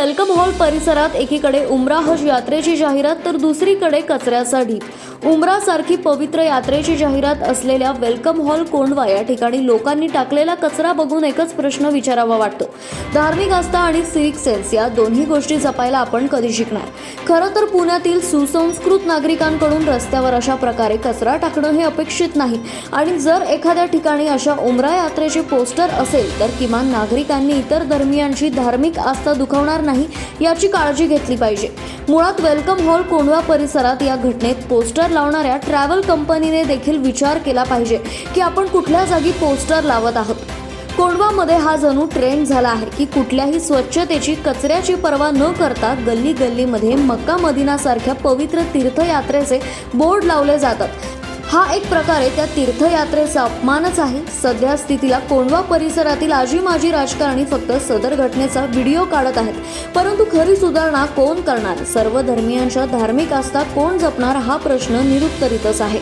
Welcome hall परिसरात एकीकडे उमरा हज यात्रेची जाहिरात तर दुसरीकडे कचऱ्याचा ढीग। उमरा सारखी पवित्र यात्रेची जाहिरात असलेल्या वेलकम हॉल कोंढवा या ठिकाणी लोकांनी टाकलेला कचरा बघून एकच प्रश्न विचारावा वाटतो, धार्मिक आस्था आणि सिव्हिक सेन्स या दोन्ही गोष्टी जपायला आपण कधी शिकणार? खरं तर पुण्यातील सुसंस्कृत नागरिकांकडून रस्त्यावर अशा प्रकारे कचरा टाकणं हे अपेक्षित नाही आणि जर एखाद्या ठिकाणी अशा उमरा यात्रेचे पोस्टर असेल तर किमान नागरिकांनी इतर धर्मियांची धार्मिक आस्था दुखावणार नाही याची काळजी घेतली पाहिजे। मुळात वेलकम हॉल कोंढवा परिसरात या घटनेत पोस्टर लावणाऱ्या ट्रॅव्हल कंपनीने देखील विचार केला पाहिजे की आपण कुठल्या जागी पोस्टर लावत आहोत। कोंढवामध्ये हा जणू ट्रेंड झाला आहे की कुठल्याही स्वच्छतेची कचऱ्याची पर्वा न करता गल्ली गल्लीमध्ये मक्का मदिना सारख्या पवित्र तीर्थयात्रेचे बोर्ड लावले जातात। हा एक प्रकारे त्या तीर्थयात्रेचा अपमानच आहे। सध्या स्थितीला कोंढवा परिसरातील आजी माजी राजकारणी फक्त सदर घटनेचा व्हिडिओ काढत आहेत, परंतु खरी सुधारणा कोण करणार? सर्व धर्मियांच्या धार्मिक आस्था कोण जपणार? हा प्रश्न निरुत्तरितच आहे।